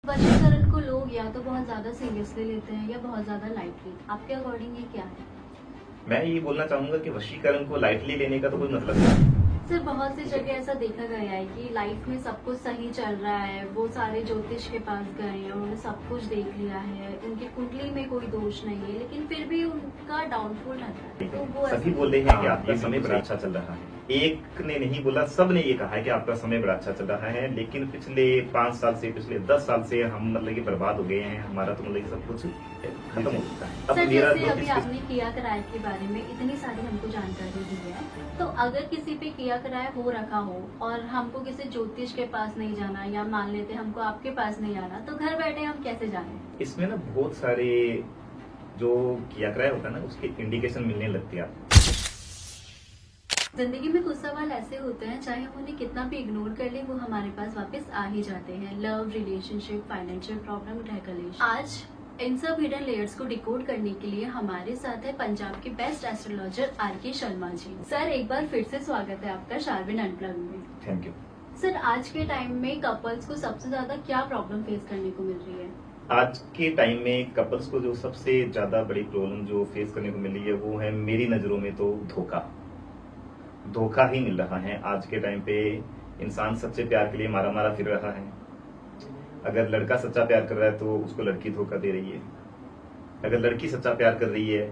वशीकरण को लोग या तो बहुत ज्यादा सीरियसली लेते हैं या बहुत ज्यादा लाइटली। आपके अकॉर्डिंग ये क्या है? मैं ये बोलना चाहूंगा कि वशीकरण को लाइटली लेने का तो कोई मतलब नहीं। सर, बहुत सी जगह ऐसा देखा गया है कि लाइफ में सब कुछ सही चल रहा है, वो सारे ज्योतिष के पास गए हैं, उन्होंने सब कुछ देख लिया है, उनकी कुंडली में कोई दोष नहीं है, लेकिन फिर भी उनका डाउनफॉल रहता है। तो वो सभी ऐसा बोल रहे हैं कि आपका समय बड़ा अच्छा चल रहा है। एक ने नहीं बोला, सब ने ये कहा है कि आपका समय बड़ा अच्छा चल रहा है, लेकिन पिछले 5 साल से, पिछले 10 साल से हम मतलब कि बर्बाद हो गए हैं। हमारा तो मतलब कि सब कुछ खत्म हो चुका है। सर, मेरा जैसे अभी ज्योतिष आपने किया कराए के बारे में इतनी सारी हमको जानकारी दी है, तो अगर किसी पे किया कराए हो रखा हो और हमको किसी ज्योतिष के पास नहीं जाना, या मान लेते हमको आपके पास नहीं आना, तो घर बैठे हम कैसे जाने? इसमें ना बहुत सारे जो किया कराया होता है ना, उसके इंडिकेशन मिलने लगते हैं आपको। जिंदगी में कुछ सवाल ऐसे होते हैं, चाहे हम उन्हें कितना भी इग्नोर कर ले, वो हमारे पास वापस आ ही जाते हैं। लव, रिलेशनशिप, फाइनेंशियल प्रॉब्लम, ग्रह कलेश। आज इन सब हिडन लेयर्स को डिकोड करने के लिए हमारे साथ है पंजाब के best astrologer R K. Sharma ji. Sir, एक बार फिर से स्वागत है आपका शारविन अनप्लग में। Thank you. सर, आज के टाइम में कपल्स को सबसे ज्यादा क्या प्रॉब्लम फेस करने को मिल रही है? आज के टाइम में कपल्स को जो सबसे ज्यादा बड़ी प्रॉब्लम जो फेस करने को मिल रही है, वो है मेरी नजरों में तो धोखा ही मिल रहा है। आज के टाइम पे इंसान सच्चे प्यार के लिए मारा मारा फिर रहा है। अगर लड़का सच्चा प्यार कर रहा है तो उसको लड़की धोखा दे रही है, अगर लड़की सच्चा प्यार कर रही है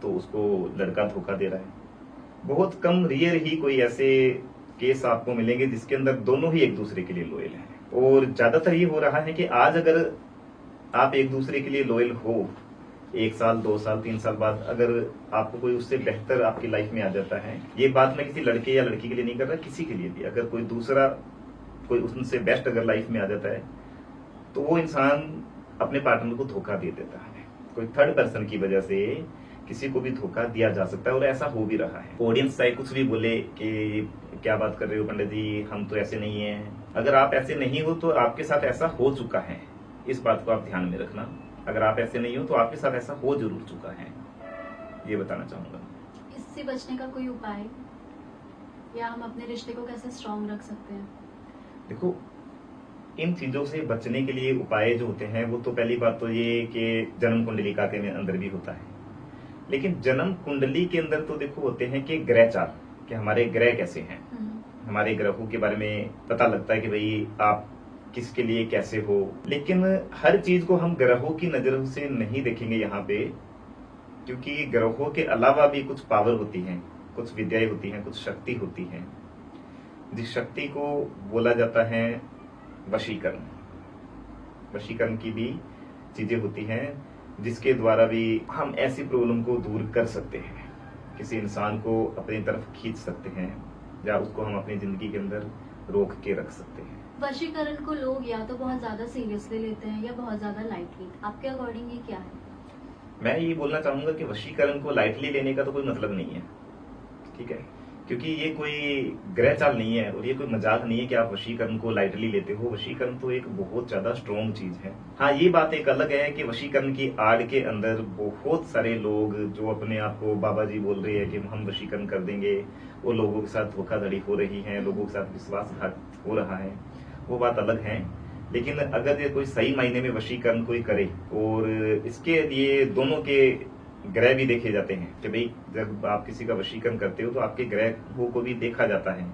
तो उसको लड़का धोखा दे रहा है। बहुत कम, रेयर ही कोई ऐसे केस आपको मिलेंगे जिसके अंदर दोनों ही एक दूसरे के लिए लॉयल हैं। और ज्यादातर ये हो रहा है कि आज अगर आप एक दूसरे के लिए लॉयल हो, 1 साल, 2 साल, 3 साल बाद अगर आपको कोई उससे बेहतर आपकी लाइफ में आ जाता है, ये बात मैं किसी लड़के या लड़की के लिए नहीं कर रहा, किसी के लिए भी, अगर कोई दूसरा कोई उनसे बेस्ट अगर लाइफ में आ जाता है, तो वो इंसान अपने पार्टनर को धोखा दे देता है। कोई थर्ड पर्सन की वजह से किसी को भी धोखा दिया जा सकता है, और ऐसा हो भी रहा है। ऑडियंस चाहे कुछ भी बोले कि क्या बात कर रहे हो पंडित जी, हम तो ऐसे नहीं हैं। अगर आप ऐसे नहीं हो तो आपके साथ ऐसा हो चुका है, इस बात को आप ध्यान में रखना। अगर आप ऐसे नहीं हो तो आपके साथ ऐसा हो जरूर चुका है, ये बताना चाहूंगा। इससे बचने का कोई उपाय, या हम अपने रिश्ते को कैसे स्ट्रॉन्ग रख सकते हैं? देखो, इन चीजों से बचने के लिए उपाय जो होते हैं, वो तो पहली बात तो ये कि जन्म कुंडलिका के अंदर भी होता है। लेकिन जन्म कुंडली के अंदर तो देखो होते हैं कि ग्रह चार्ट, कि हमारे ग्रह कैसे हैं, हमारे ग्रहों के बारे में पता लगता है कि भाई आप किसके लिए कैसे हो। लेकिन हर चीज को हम ग्रहों की नजरों से नहीं देखेंगे यहाँ पे, क्योंकि ग्रहों के अलावा भी कुछ पावर होती हैं, कुछ विद्याएं होती हैं, कुछ शक्ति होती है, जिस शक्ति को बोला जाता है वशीकरण। वशीकरण की भी चीजें होती हैं जिसके द्वारा भी हम ऐसी प्रॉब्लम को दूर कर सकते हैं, किसी इंसान को अपनी तरफ खींच सकते हैं, या उसको हम अपनी जिंदगी के अंदर रोक के रख सकते हैं। वशीकरण को लोग या तो बहुत ज्यादा सीरियसली लेते हैं या बहुत ज्यादा लाइटली। आपके अकॉर्डिंग ये क्या है? मैं ये बोलना चाहूंगा कि वशीकरण को लाइटली लेने का तो कोई मतलब नहीं है, ठीक है, क्योंकि ये कोई ग्रह चाल नहीं है और ये कोई मजाक नहीं है कि आप वशीकरण को लाइटली लेते हो। वशीकरण तो एक बहुत ज्यादा स्ट्रॉन्ग चीज है। हाँ, ये बात एक अलग है कि वशीकरण की आड़ के अंदर बहुत सारे लोग जो अपने आप को बाबा जी बोल रहे हैं कि हम वशीकरण कर देंगे, वो लोगों के साथ धोखाधड़ी हो रही है, लोगों के साथ विश्वासघात हो रहा है, वो बात अलग है। लेकिन अगर ये कोई सही मायने में वशीकरण कोई करे, और इसके लिए दोनों के ग्रह भी देखे जाते हैं कि भाई जब आप किसी का वशीकरण करते हो तो आपके ग्रहों को भी देखा जाता है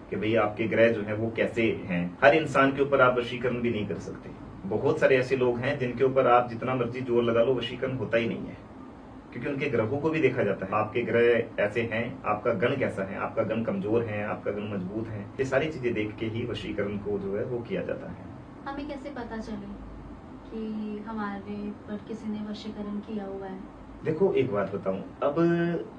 कि भाई आपके ग्रह जो है वो कैसे हैं। हर इंसान के ऊपर आप वशीकरण भी नहीं कर सकते। बहुत सारे ऐसे लोग हैं जिनके ऊपर आप जितना मर्जी जोर लगा लो, वशीकरण होता ही नहीं है, क्योंकि उनके ग्रहों को भी देखा जाता है। आपके ग्रह ऐसे हैं, आपका गण कैसा है, आपका गण कमजोर है, आपका गण मजबूत है, ये सारी चीजें देख के ही वशीकरण को जो है वो किया जाता है। हमें कैसे पता चले कि हमारे पर किसी ने वशीकरण किया हुआ है? देखो, एक बात बताऊं, अब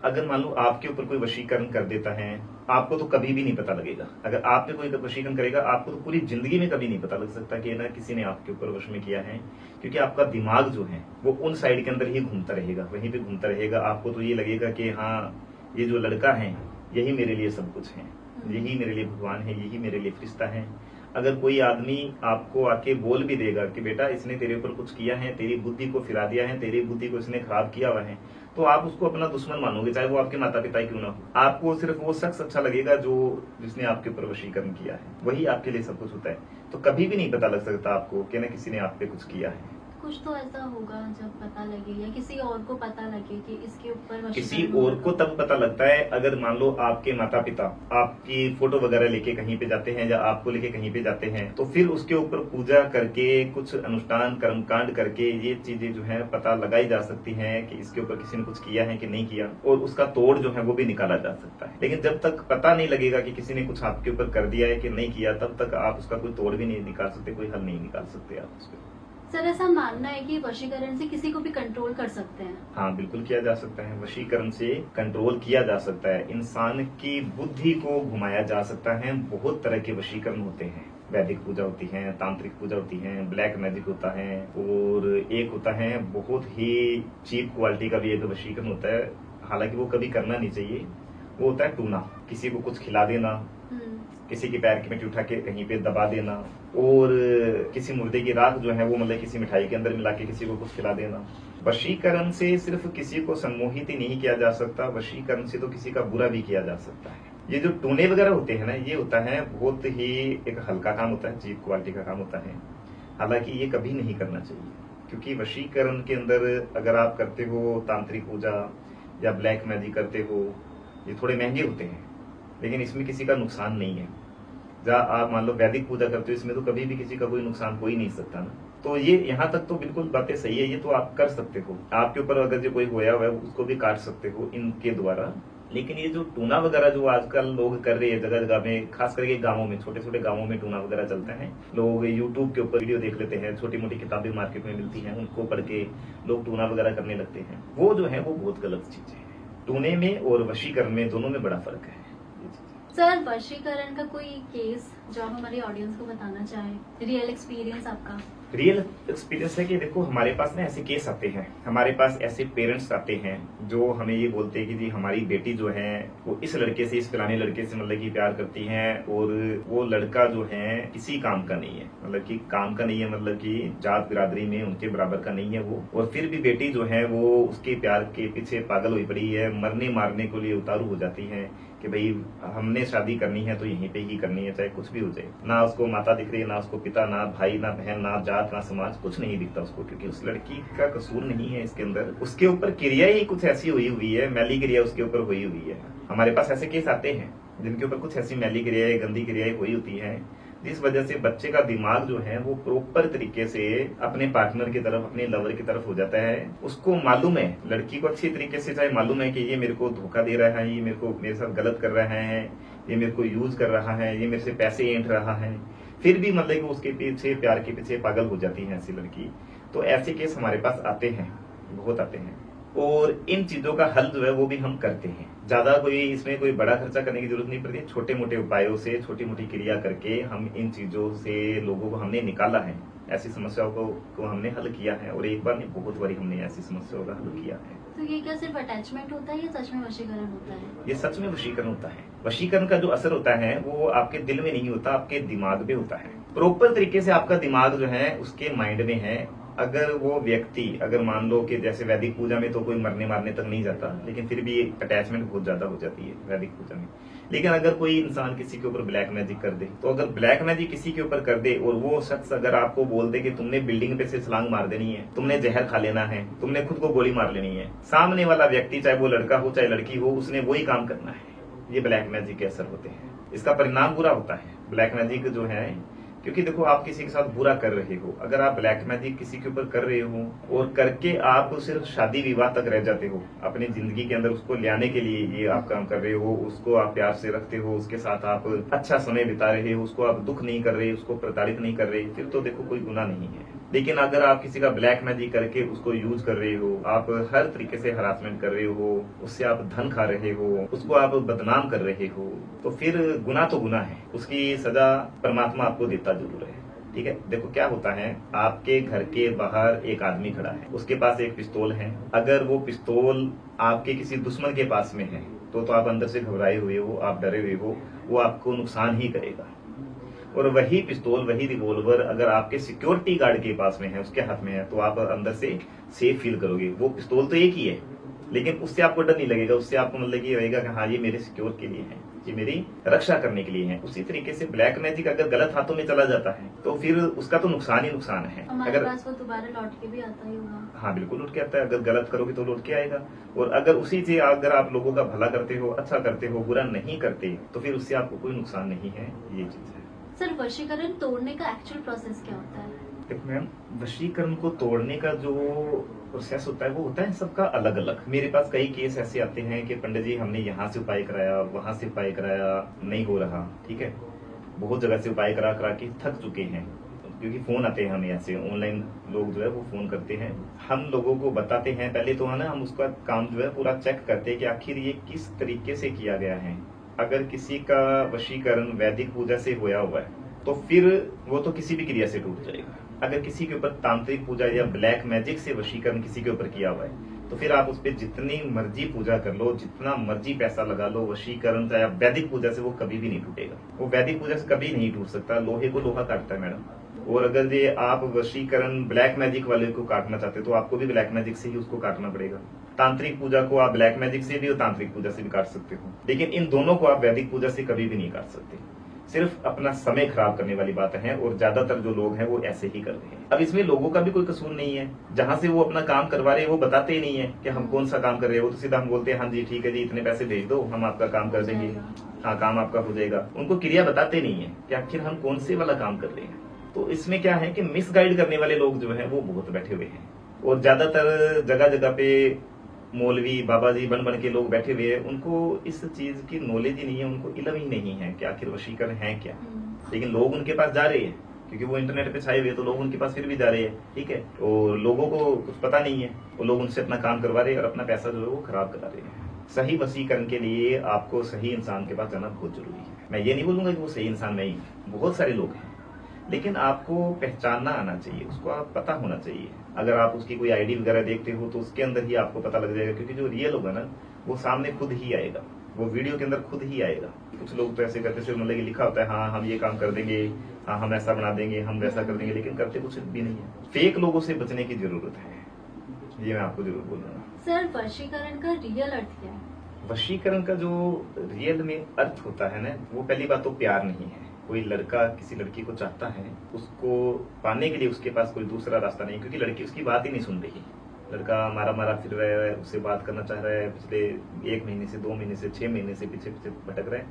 अगर मान लो आपके ऊपर कोई वशीकरण कर देता है, आपको तो कभी भी नहीं पता लगेगा। अगर आप पे कोई वशीकरण करेगा, आपको तो पूरी जिंदगी में कभी नहीं पता लग सकता कि ना किसी ने आपके ऊपर वश में किया है, क्योंकि आपका दिमाग जो है वो उन साइड के अंदर ही घूमता रहेगा, वहीं पे घूमता रहेगा। आपको तो ये लगेगा कि हाँ, ये जो लड़का है यही मेरे लिए सब कुछ है, यही मेरे लिए भगवान है, यही मेरे लिए फरिश्ता है। अगर कोई आदमी आपको आके बोल भी देगा कि बेटा इसने तेरे ऊपर कुछ किया है, तेरी बुद्धि को फिरा दिया है, तेरी बुद्धि को इसने खराब किया हुआ है, तो आप उसको अपना दुश्मन मानोगे, चाहे वो आपके माता पिता क्यों ना हो। आपको सिर्फ वो शख्स अच्छा लगेगा जिसने आपके ऊपर वशीकरण किया है, वही आपके लिए सब कुछ होता है। तो कभी भी नहीं पता लग सकता आपको कि ना किसी ने आप पे कुछ किया है। कुछ तो ऐसा होगा जब पता लगे या किसी और को पता लगे कि इसके ऊपर किसी और को तब पता लगता है अगर मान लो आपके माता पिता आपकी फोटो वगैरह लेके कहीं पे जाते हैं या आपको लेके कहीं पे जाते हैं, तो फिर उसके ऊपर पूजा करके कुछ अनुष्ठान कर्मकांड करके ये चीजें जो है पता लगाई जा सकती हैं कि इसके ऊपर किसी ने कुछ किया है कि नहीं किया, और उसका तोड़ जो है वो भी निकाला जा सकता है। लेकिन जब तक पता नहीं लगेगा कि किसी ने कुछ आपके ऊपर कर दिया है कि नहीं किया, तब तक आप उसका कोई तोड़ भी नहीं निकाल सकते, कोई हल नहीं निकाल सकते आप उसके। सर ऐसा मानना है कि वशीकरण से किसी को भी कंट्रोल कर सकते हैं? हाँ, बिल्कुल किया जा सकता है। वशीकरण से कंट्रोल किया जा सकता है, इंसान की बुद्धि को घुमाया जा सकता है। बहुत तरह के वशीकरण होते हैं, वैदिक पूजा होती है, तांत्रिक पूजा होती है, ब्लैक मैजिक होता है, और एक होता है बहुत ही चीप क्वालिटी का भी एक वशीकरण होता है, हालांकि वो कभी करना नहीं चाहिए। वो होता है टूना, किसी को कुछ खिला देना, किसी के पैर की मिट्टी उठा के कहीं पे दबा देना, और किसी मुर्दे की राख जो है वो मतलब किसी मिठाई के अंदर मिला के किसी को कुछ खिला देना। वशीकरण से सिर्फ किसी को सम्मोहित ही नहीं किया जा सकता, वशीकरण से तो किसी का बुरा भी किया जा सकता है। ये जो टूने वगैरह होते हैं ना, ये होता है बहुत ही एक हल्का काम होता है, चीप क्वालिटी का काम होता है। हालांकि ये कभी नहीं करना चाहिए, क्योंकि वशीकरण के अंदर अगर आप करते हो तांत्रिक पूजा या ब्लैक मैजिक करते हो, ये थोड़े महंगे होते हैं, लेकिन इसमें किसी का नुकसान नहीं है। जहाँ आप मान लो वैदिक पूजा करते हो, इसमें तो कभी भी किसी का कोई नुकसान हो ही नहीं सकता ना। तो ये यहाँ तक तो बिल्कुल बातें सही है, ये तो आप कर सकते हो। आपके ऊपर अगर जो कोई होया हुआ है उसको भी काट सकते हो इनके द्वारा। लेकिन ये जो टूना वगैरह जो आजकल लोग कर रहे हैं जगह जगह में, खास करके गाँवों में, छोटे छोटे गाँवों में टूना वगैरह चलता है। लोग यूट्यूब के ऊपर वीडियो देख लेते हैं, छोटी मोटी किताबें मार्केट में मिलती हैं, उनको पढ़ के लोग टूना वगैरह करने लगते हैं। वो जो है वो बहुत गलत चीज है। टूने में और वशीकरण में दोनों में बड़ा फर्क है। सर वशीकरण का कोई केस जो आप हमारी ऑडियंस को बताना चाहें, रियल एक्सपीरियंस आपका? रियल एक्सपीरियंस है कि देखो हमारे पास ना ऐसे केस आते हैं, हमारे पास ऐसे पेरेंट्स आते हैं जो हमें ये बोलते हैं कि जी हमारी बेटी जो है वो इस लड़के से, इस फलाने लड़के से मतलब कि प्यार करती है, और वो लड़का जो है किसी काम का नहीं है, मतलब कि काम का नहीं है, मतलब कि जात बिरादरी में उनके बराबर का नहीं है वो, और फिर भी बेटी जो है वो उसके प्यार के पीछे पागल हुई पड़ी है, मरने मारने के लिए उतारू हो जाती है कि भाई हमने शादी करनी है तो यहीं पे ही करनी है, चाहे कुछ भी हो जाए। ना उसको माता दिख रही है, ना उसको पिता, ना भाई, ना बहन, ना जात, ना समाज, कुछ नहीं दिखता उसको, क्योंकि उस लड़की का कसूर नहीं है इसके अंदर। उसके ऊपर क्रिया ही कुछ ऐसी हुई हुई है, मैली क्रिया उसके ऊपर हुई हुई है। हमारे पास ऐसे केस आते हैं जिनके ऊपर कुछ ऐसी मैली क्रियाएं, गंदी क्रियाएं हुई होती है, जिस वजह से बच्चे का दिमाग जो है वो प्रॉपर तरीके से अपने पार्टनर की तरफ, अपने लवर की तरफ हो जाता है। उसको मालूम है, लड़की को अच्छी तरीके से चाहे मालूम है कि ये मेरे को धोखा दे रहा है, ये मेरे साथ गलत कर रहा है, ये मेरे को यूज कर रहा है, ये मेरे से पैसे ऐंठ रहा है, फिर भी मतलब कि उसके पीछे, प्यार के पीछे पागल हो जाती है ऐसी लड़की। तो ऐसे केस हमारे पास आते हैं, बहुत आते हैं, और इन चीजों का हल जो है वो भी हम करते हैं। ज्यादा कोई इसमें कोई बड़ा खर्चा करने की जरूरत नहीं पड़ती, छोटे मोटे उपायों से, छोटी मोटी क्रिया करके हम इन चीजों से लोगों को हमने निकाला है, ऐसी समस्याओं को हमने हल किया है, और एक बार नहीं बहुत बारी हमने ऐसी समस्याओं का हल किया है। तो ये क्या सिर्फ अटैचमेंट होता है या सच में वशीकरण होता है? ये सच में वशीकरण होता है। वशीकरण का जो असर होता है वो आपके दिल में नहीं होता, आपके दिमाग में होता है। प्रॉपर तरीके से आपका दिमाग जो है उसके माइंड में है। अगर वो व्यक्ति, अगर मान लो कि जैसे वैदिक पूजा में तो कोई मरने मारने तक नहीं जाता, लेकिन फिर भी अटैचमेंट बहुत ज्यादा हो जाती है वैदिक पूजा में। लेकिन अगर कोई इंसान किसी के ऊपर ब्लैक मैजिक कर दे, तो अगर ब्लैक मैजिक किसी के ऊपर कर दे और वो शख्स अगर आपको बोल दे कि तुमने बिल्डिंग पे से छलांग मार देनी है, तुमने जहर खा लेना है, तुमने खुद को गोली मार लेनी है, सामने वाला व्यक्ति चाहे वो लड़का हो चाहे लड़की हो, उसने वही काम करना है। ये ब्लैक मैजिक के असर होते हैं, इसका परिणाम बुरा होता है ब्लैक मैजिक जो है। क्योंकि देखो आप किसी के साथ बुरा कर रहे हो, अगर आप ब्लैक मैजिक किसी के ऊपर कर रहे हो और करके आप सिर्फ शादी विवाह तक रह जाते हो, अपनी जिंदगी के अंदर उसको ले आने के लिए ये आप काम कर रहे हो, उसको आप प्यार से रखते हो, उसके साथ आप अच्छा समय बिता रहे हो, उसको आप दुख नहीं कर रहे, उसको प्रताड़ित नहीं कर रहे, फिर तो देखो कोई गुनाह नहीं है। लेकिन अगर आप किसी का ब्लैक मैजिक करके उसको यूज कर रहे हो, आप हर तरीके से हरासमेंट कर रहे हो, उससे आप धन खा रहे हो, उसको आप बदनाम कर रहे हो, तो फिर गुनाह तो गुनाह है, उसकी सजा परमात्मा आपको देता जरूर है। ठीक है, देखो क्या होता है, आपके घर के बाहर एक आदमी खड़ा है, उसके पास एक पिस्तौल है। अगर वो पिस्तौल आपके किसी दुश्मन के पास में है तो आप अंदर से घबराए हुए हो, आप डरे हुए हो, वो आपको नुकसान ही करेगा। और वही पिस्तौल, वही रिवॉल्वर अगर आपके सिक्योरिटी गार्ड के पास में है, उसके हाथ में है, तो आप अंदर से सेफ फील करोगे। वो पिस्तौल तो एक ही है, लेकिन उससे आपको डर नहीं लगेगा, उससे आपको मतलब ये रहेगा कि हाँ ये मेरे सिक्योर के लिए है, ये मेरी रक्षा करने के लिए है। उसी तरीके से ब्लैक मैजिक अगर गलत हाथों में चला जाता है तो फिर उसका तो नुकसान ही नुकसान है। हमारे पास वो दोबारा लौट के भी आता ही होगा। हाँ बिल्कुल लौट के आता है, अगर गलत करोगे तो लौट के आएगा। और अगर उसी से अगर आप लोगों का भला करते हो, अच्छा करते हो, बुरा नहीं करते, तो फिर उससे आपको कोई नुकसान नहीं है, ये चीज है। सर, वशीकरण तोड़ने का एक्चुअल प्रोसेस क्या होता है? देखो मैम, वशीकरण को तोड़ने का जो प्रोसेस होता है वो होता है सबका अलग अलग। मेरे पास कई केस ऐसे आते हैं कि पंडित जी हमने यहाँ से उपाय कराया, वहां से उपाय कराया, नहीं हो रहा, ठीक है, बहुत जगह से उपाय करा करा के थक चुके हैं। क्योंकि फोन आते हैं हमें, ऐसे ऑनलाइन लोग जो है वो फोन करते हैं, हम लोगों को बताते हैं। पहले तो है ना, हम उसका काम जो है पूरा चेक करते हैं कि आखिर ये किस तरीके से किया गया है। अगर किसी का वशीकरण वैदिक पूजा से हुआ हुआ है तो फिर वो तो किसी भी क्रिया से टूट जाएगा। अगर किसी के ऊपर तांत्रिक पूजा या ब्लैक मैजिक से वशीकरण किसी के ऊपर किया हुआ है तो फिर आप उस पर जितनी मर्जी पूजा कर लो, जितना मर्जी पैसा लगा लो, वशीकरण चाहे वैदिक पूजा से वो कभी भी नहीं टूटेगा। वो वैदिक पूजा से कभी नहीं टूट सकता, लोहे को लोहा काटता है मैडम। और अगर ये आप वशीकरण ब्लैक मैजिक वाले को काटना चाहते हो तो आपको भी ब्लैक मैजिक से ही उसको काटना पड़ेगा। तांत्रिक पूजा को आप ब्लैक मैजिक से भी और तांत्रिक पूजा से भी काट सकते हो, लेकिन इन दोनों को आप वैदिक पूजा से कभी भी नहीं काट सकते। सिर्फ अपना समय खराब करने वाली बात है, और ज्यादातर जो लोग हैं वो ऐसे ही करते हैं। अब इसमें लोगों का भी कोई कसूर नहीं है, जहां से वो अपना काम करवा रहे हैं वो बताते ही नहीं है कि हम कौन सा काम कर रहे हैं। वो तो सीधा हम बोलते हैं हाँ जी ठीक है जी, इतने पैसे भेज दो, हम आपका काम कर देंगे, हाँ काम आपका हो जाएगा। उनको क्रिया बताते नहीं है कि आखिर हम कौन से वाला काम कर रहे हैं। तो इसमें क्या है कि मिसगाइड करने वाले लोग जो है वो बहुत बैठे हुए हैं, और ज्यादातर जगह जगह पे मौलवी बाबा जी बन बन के लोग बैठे हुए हैं। उनको इस चीज की नॉलेज ही नहीं है, उनको इल्म ही नहीं है कि आखिर वशीकरण है क्या। लेकिन लोग उनके पास जा रहे हैं क्योंकि वो इंटरनेट पे छाए हुए, तो लोग उनके पास फिर भी जा रहे हैं, ठीक है। और लोगों को कुछ पता नहीं है, वो लोग उनसे अपना काम करवा रहे हैं और अपना पैसा जो है वो खराब करा रहे हैं। सही वशीकरण के लिए आपको सही इंसान के पास जाना बहुत जरूरी है। मैं ये नहीं बोलूंगा कि वो सही इंसान नहीं, बहुत सारे लोग हैं, लेकिन आपको पहचानना आना चाहिए, उसको आप पता होना चाहिए। अगर आप उसकी कोई आईडी वगैरह देखते हो तो उसके अंदर ही आपको पता लग जाएगा, क्योंकि जो रियल होगा ना वो सामने खुद ही आएगा, वो वीडियो के अंदर खुद ही आएगा। कुछ लोग तो ऐसे करते सिर्फ मतलब कि लिखा होता है हाँ हम ये काम कर देंगे, हाँ हम ऐसा बना देंगे, हम वैसा कर देंगे, लेकिन करते कुछ भी नहीं है। फेक लोगों से बचने की जरूरत है, ये मैं आपको जरूर बोलूंगा। सर, वशीकरण का रियल अर्थ क्या है? वशीकरण का जो रियल में अर्थ होता है ना, वो पहली बात तो प्यार नहीं है। कोई लड़का किसी लड़की को चाहता है, उसको पाने के लिए उसके पास कोई दूसरा रास्ता नहीं, क्योंकि लड़की उसकी बात ही नहीं सुन रही। लड़का मारा मारा फिर रहा है, उससे बात करना चाह रहा है, पिछले 1 महीने से 2 महीने से 6 महीने से पीछे पीछे भटक रहा है,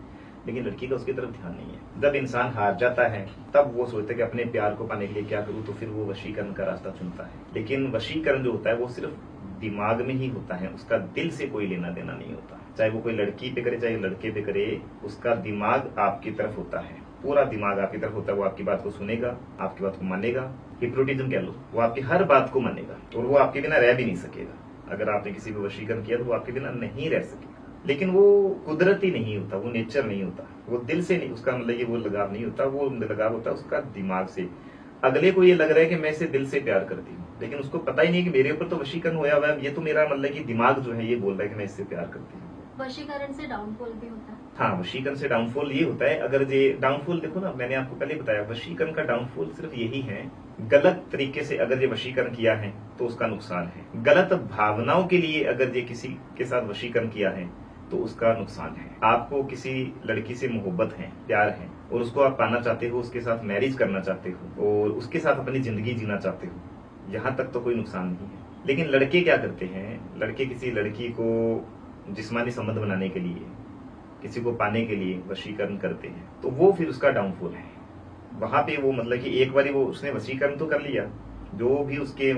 लेकिन लड़की का उसकी तरफ ध्यान नहीं है। जब इंसान हार जाता है तब वो सोचता है कि अपने प्यार को पाने के लिए क्या करूं, तो फिर वो वशीकरण का रास्ता चुनता है। लेकिन वशीकरण जो होता है वो सिर्फ दिमाग में ही होता है, उसका दिल से कोई लेना देना नहीं होता। चाहे वो कोई लड़की पे करे चाहे लड़के पे करे, उसका दिमाग आपकी तरफ होता है, पूरा दिमाग आपकी तरफ होता है। वो आपकी बात को सुनेगा, आपकी बात को मानेगा, हिप्नोटिज्म कह लो, वो आपकी हर बात को मानेगा, और वो आपके बिना रह भी नहीं सकेगा। अगर आपने किसी को वशीकरण किया तो वो आपके बिना नहीं रह सकेगा। लेकिन वो कुदरती नहीं होता, वो नेचर नहीं होता, वो दिल से नहीं, उसका मतलब ये वो लगाव नहीं होता, वो लगाव होता है उसका दिमाग से। अगले को ये लग रहा है कि मैं इसे दिल से प्यार करती हूँ, लेकिन उसको पता ही नहीं कि मेरे ऊपर तो वशीकरण हुआ है, ये तो मेरा मतलब कि दिमाग जो है ये बोल रहा है कि मैं इससे प्यार करती हूँ। वशीकरण से डाउनफॉल भी होता है? हाँ, वशीकरण से डाउनफॉल ये होता है, अगर ये डाउनफॉल देखो ना, मैंने आपको पहले बताया वशीकरण का डाउनफॉल सिर्फ यही है, गलत तरीके से अगर ये वशीकरण किया है तो उसका नुकसान है। गलत भावनाओं के लिए अगर ये किसी के साथ वशीकरण किया है तो उसका नुकसान है। आपको किसी लड़की से मोहब्बत है, प्यार है, और उसको आप पाना चाहते हो, उसके साथ मैरिज करना चाहते हो और उसके साथ अपनी जिंदगी जीना चाहते हो, यहाँ तक तो कोई नुकसान नहीं है। लेकिन लड़के क्या करते हैं, लड़के किसी लड़की को जिस्मानी संबंध बनाने के लिए, किसी को पाने के लिए वशीकरण करते हैं, तो वो फिर उसका डाउनफॉल है। वहां पे वो मतलब कि एक बार वो उसने वशीकरण तो कर लिया, जो भी उसके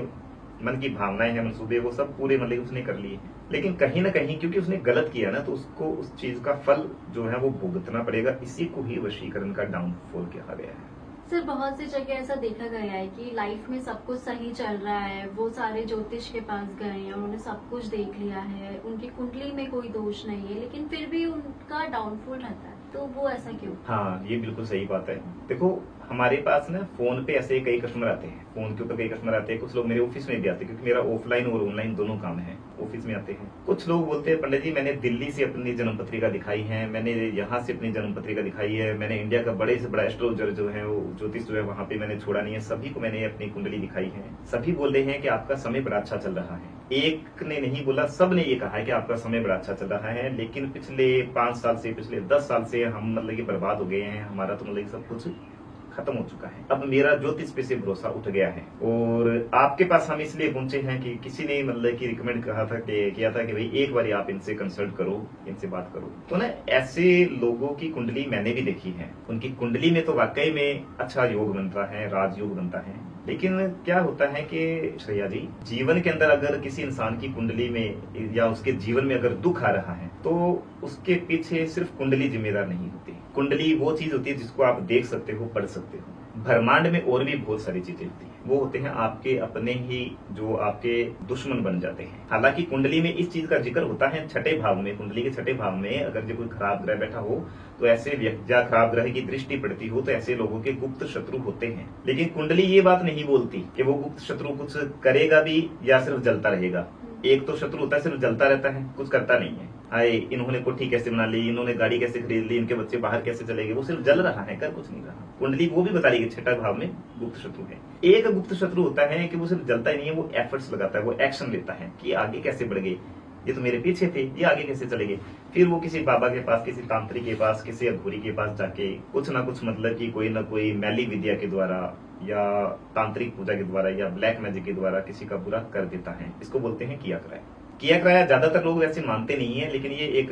मन की भावनाएं हैं, मंसूबे, वो सब पूरे मतलब उसने कर लिए, लेकिन कहीं ना कहीं क्योंकि उसने गलत किया ना, तो उसको उस चीज का फल जो है वो भुगतना पड़ेगा। इसी को ही वशीकरण का डाउनफॉल कहा गया है। सर, बहुत सी जगह ऐसा देखा गया है कि लाइफ में सब कुछ सही चल रहा है, वो सारे ज्योतिष के पास गए हैं, उन्होंने सब कुछ देख लिया है, उनकी कुंडली में कोई दोष नहीं है, लेकिन फिर भी उनका डाउनफॉल रहता है, तो वो ऐसा क्यों? हाँ, ये बिल्कुल सही बात है। देखो, हमारे पास ना फोन पे ऐसे कई कस्टमर आते हैं, फोन के ऊपर कई कस्टमर आते हैं। कुछ लोग मेरे ऑफिस में भी आते हैं, क्योंकि मेरा ऑफलाइन और ऑनलाइन दोनों काम है। ऑफिस में आते हैं, कुछ लोग बोलते हैं पंडित जी मैंने दिल्ली से अपनी जन्म पत्रिका दिखाई है, मैंने यहाँ से अपनी जन्म पत्रिका दिखाई है, मैंने इंडिया का बड़े से बड़ा एस्ट्रोलॉजर जो है वो ज्योतिष जो है वहाँ पे मैंने छोड़ा नहीं है, सभी को मैंने अपनी कुंडली दिखाई है। सभी बोल रहे हैं कि आपका समय बड़ा अच्छा चल रहा है। एक ने नहीं बोला, सब ने ये कहा है कि आपका समय बड़ा अच्छा चल रहा है। लेकिन पिछले 5 साल से, पिछले 10 साल से हम मतलब कि बर्बाद हो गए हैं, हमारा तो मतलब सब कुछ खत्म हो चुका है। अब मेरा ज्योतिष पे से भरोसा उठ गया है। और आपके पास हम इसलिए पहुंचे हैं कि किसी ने मतलब कि रिकमेंड किया था कि भाई एक बार आप इनसे कंसल्ट करो, इनसे बात करो। तो ना ऐसे लोगों की कुंडली मैंने भी देखी है, उनकी कुंडली में तो वाकई में अच्छा योग बनता है, राजयोग बनता है। लेकिन क्या होता है कि श्रेया जी, जीवन के अंदर अगर किसी इंसान की कुंडली में या उसके जीवन में अगर दुख आ रहा है तो उसके पीछे सिर्फ कुंडली जिम्मेदार नहीं होती। कुंडली वो चीज होती है जिसको आप देख सकते हो, पढ़ सकते हो। ब्रह्मांड में और भी बहुत सारी चीजें होती हैं, वो होते हैं आपके अपने ही जो आपके दुश्मन बन जाते हैं। हालांकि कुंडली में इस चीज का जिक्र होता है छठे भाव में, कुंडली के छठे भाव में अगर जो कोई खराब ग्रह बैठा हो तो ऐसे व्यक्ति या खराब ग्रह की दृष्टि पड़ती हो तो ऐसे लोगों के गुप्त शत्रु होते हैं। लेकिन कुंडली ये बात नहीं बोलती कि वो गुप्त शत्रु कुछ करेगा भी या सिर्फ जलता रहेगा। एक तो शत्रु होता है सिर्फ जलता रहता है, कुछ करता नहीं है। आए इन्होंने कोठी कैसे बना ली, इन्होंने गाड़ी कैसे खरीद ली, इनके बच्चे बाहर कैसे चले गए, वो सिर्फ जल रहा है, कर कुछ नहीं रहा। कुंडली वो भी बता रही है छठा भाव में गुप्त शत्रु है। एक गुप्त शत्रु होता है कि वो सिर्फ जलता ही नहीं है, वो एफर्ट्स लगाता है, वो एक्शन लेता है कि आगे कैसे बढ़ गए, ये तो मेरे पीछे थे, ये आगे कैसे चले गए। फिर वो किसी बाबा के पास, किसी तांत्रिक के पास, किसी अघोरी के पास जाके कुछ ना कुछ मतलब कि कोई ना कोई मैली विद्या के द्वारा या तांत्रिक पूजा के द्वारा या ब्लैक मैजिक के द्वारा किसी का बुरा कर देता है। इसको बोलते हैं किया कराया। किया कराया ज्यादातर लोग वैसे मानते नहीं है, लेकिन ये एक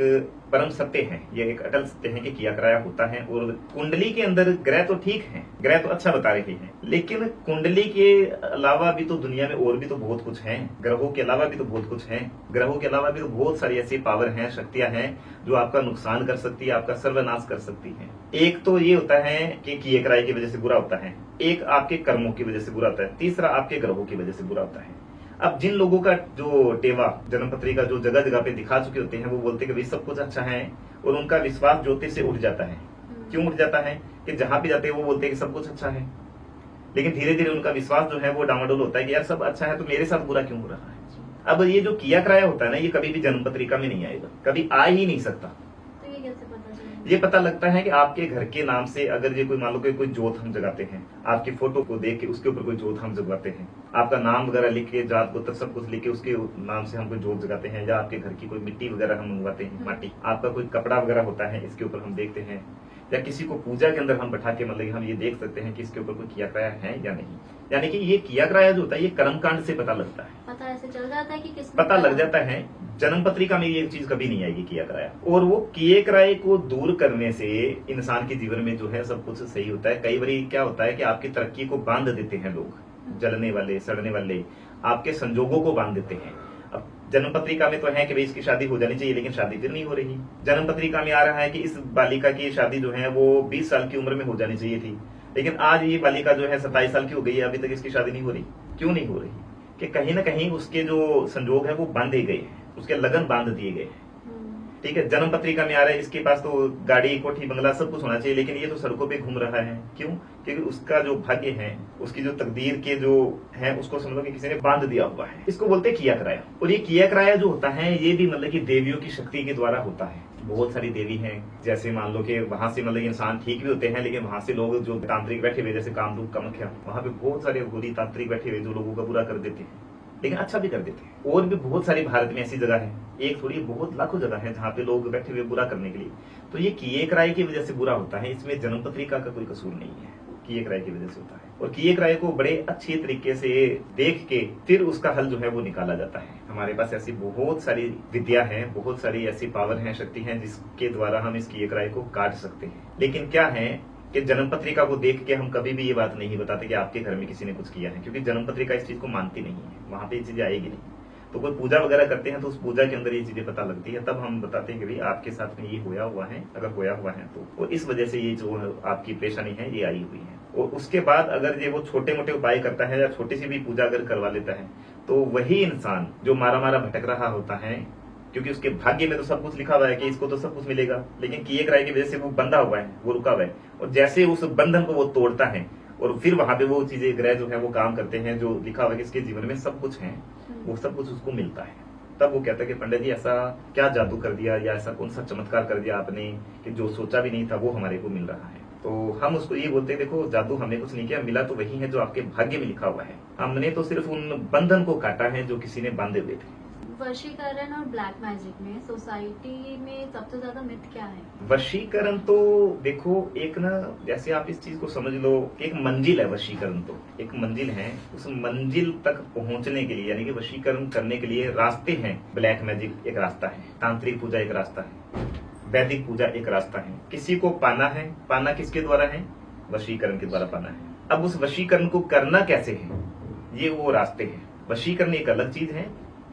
परम सत्य है, ये एक अटल सत्य है कि किया कराया होता है। और कुंडली के अंदर ग्रह तो ठीक है, ग्रह तो अच्छा बता रहे हैं, लेकिन कुंडली के अलावा भी तो दुनिया में और भी तो बहुत कुछ है। ग्रहों के अलावा भी तो बहुत कुछ है, ग्रहों के अलावा भी तो बहुत सारी ऐसी पावर हैं, शक्तियां हैं जो आपका नुकसान कर सकती है, आपका सर्वनाश कर सकती है। एक तो ये होता है कि किए कराए की वजह से बुरा होता है, एक आपके कर्मों की वजह से बुरा होता है, तीसरा आपके ग्रहों की वजह से बुरा होता है। अब जिन लोगों का जो टेवा जन्म पत्रिका जो जगह जगह पे दिखा चुके होते हैं, वो बोलते हैं कि भाई सब कुछ अच्छा है और उनका विश्वास ज्योतिष से उठ जाता है। क्यों उठ जाता है कि जहां भी जाते हैं वो बोलते हैं कि सब कुछ अच्छा है, लेकिन धीरे धीरे उनका विश्वास जो है वो डामाडोल होता है कि यार सब अच्छा है तो मेरे साथ बुरा क्यों हो रहा है। अब ये जो किया कराया होता है ना, ये कभी भी जन्म पत्रिका में नहीं आएगा, कभी आ ही नहीं सकता। तो ये कैसे पता चलेगा? ये पता लगता है कि आपके घर के नाम से अगर ये कोई मान लो कि कोई जोत हम जगाते हैं, आपकी फोटो को देख के उसके ऊपर कोई जोत हम जगवाते हैं, आपका नाम वगैरह लिख के, जात गोत्र सब कुछ लिख के उसके नाम से हम कोई जोत जगाते हैं, या आपके घर की कोई मिट्टी वगैरह हम मंगवाते हैं, माटी, आपका कोई कपड़ा वगैरह होता है इसके ऊपर हम देखते हैं, या किसी को पूजा के अंदर हम बैठा के मतलब हम ये देख सकते हैं कि इसके ऊपर कोई किया कराया है या नहीं। यानी कि ये किया कराया जो होता है ये कर्मकांड से पता लगता है, पता ऐसे चल जाता है कि किसने पता लग जाता है। जन्म पत्रिका में ये चीज कभी नहीं आएगी किया कराया। और वो किए कराए को दूर करने से इंसान के जीवन में जो है सब कुछ सही होता है। कई बार क्या होता है कि आपकी तरक्की को बांध देते हैं लोग, जलने वाले सड़ने वाले आपके संजोगों को बांध देते हैं। अब जन्म पत्रिका में तो है कि भाई इसकी शादी हो जानी चाहिए, लेकिन शादी फिर नहीं हो रही। जन्म पत्रिका में आ रहा है कि इस बालिका की शादी जो है वो 20 साल की उम्र में हो जानी चाहिए थी, लेकिन आज ये बालिका जो है 27 साल की हो गई है, अभी तक इसकी शादी नहीं हो रही। क्यों नहीं हो रही? कि कहीं ना कहीं उसके जो संजोग है वो बांधे गए हैं, उसके लगन बांध दिए गए हैं। ठीक है, जन्म पत्रिका में आ रहा है इसके पास तो गाड़ी कोठी बंगला सब कुछ होना चाहिए, लेकिन ये तो सड़कों पे घूम रहा है। क्यों? क्योंकि उसका जो भाग्य है, उसकी जो तकदीर के जो है उसको समझो कि किसी ने बांध दिया हुआ है। इसको बोलते हैं किया कराया। और ये किया कराया जो होता है ये भी मतलब कि देवियों की शक्ति के द्वारा होता है। बहुत सारी देवी हैं, जैसे मान लो कि वहां से मतलब इंसान ठीक भी होते हैं, लेकिन वहां से लोग जो तांत्रिक बैठे हुए जैसे कामरूप कामाख्या, वहां पे बहुत सारे अघोरी तांत्रिक बैठे हुए जो लोगों का बुरा कर देते हैं, लेकिन अच्छा भी कर देते हैं। और भी बहुत सारी भारत में ऐसी जगह है, एक थोड़ी बहुत लाखों जगह है जहाँ पे लोग बैठे हुए बुरा करने के लिए। तो ये किए कराए की वजह से बुरा होता है, इसमें जन्म पत्रिका का कोई कसूर नहीं है, किए कराए की वजह से होता है। और किए कराए को बड़े अच्छे तरीके से देख के फिर उसका हल जो है वो निकाला जाता है। हमारे पास ऐसी बहुत सारी विद्या है, बहुत सारी ऐसी पावर है, शक्ति है, जिसके द्वारा हम इस किए कराए को काट सकते हैं। लेकिन क्या है कि जन्म पत्रिका को देख के हम कभी भी ये बात नहीं बताते कि आपके घर में किसी ने कुछ किया है, क्योंकि जन्म पत्रिका इस चीज को मानती नहीं है, वहां पे ये चीजें आएगी नहीं। तो कोई पूजा वगैरह करते हैं तो उस पूजा के अंदर ये चीजें पता लगती है, तब हम बताते हैं कि भाई आपके साथ में ये होया हुआ है, अगर होया हुआ है तो, और इस वजह से ये जो आपकी परेशानी है ये आई हुई है। और उसके बाद अगर ये वो छोटे मोटे उपाय करता है या छोटी सी भी पूजा अगर करवा लेता है, तो वही इंसान जो मारा मारा भटक रहा होता है क्योंकि उसके भाग्य में तो सब कुछ लिखा हुआ है कि इसको तो सब कुछ मिलेगा, लेकिन किए कराए की वजह से वो बंधा हुआ है, वो रुका हुआ है। और जैसे उस बंधन को वो तोड़ता है और फिर वहां पे वो चीजें ग्रह जो है वो काम करते हैं, जो लिखा हुआ है कि इसके जीवन में सब कुछ है, वो सब कुछ उसको मिलता है। तब वो कहता है कि पंडित जी ऐसा क्या जादू कर दिया या ऐसा कौन सा चमत्कार कर दिया आपने कि जो सोचा भी नहीं था वो हमारे को मिल रहा है। तो हम उसको ये बोलते हैं, देखो जादू हमने कुछ नहीं किया, मिला तो वही है जो आपके भाग्य में लिखा हुआ है। हमने तो सिर्फ उन बंधन को काटा है जो किसी ने बांधे हुए थे। वशीकरण और ब्लैक मैजिक में सोसाइटी में सबसे ज्यादा मिथ क्या है? वशीकरण तो देखो एक ना, जैसे आप इस चीज को समझ लो, एक मंजिल है वशीकरण, तो एक मंजिल है। उस मंजिल तक पहुंचने के लिए यानी कि वशीकरण करने के लिए रास्ते हैं। ब्लैक मैजिक एक रास्ता है, तांत्रिक पूजा एक रास्ता है, वैदिक पूजा एक रास्ता है। किसी को पाना है, पाना किसके द्वारा है? वशीकरण के द्वारा पाना है। अब उस वशीकरण को करना कैसे है, ये वो रास्ते हैं। वशीकरण एक अलग चीज है,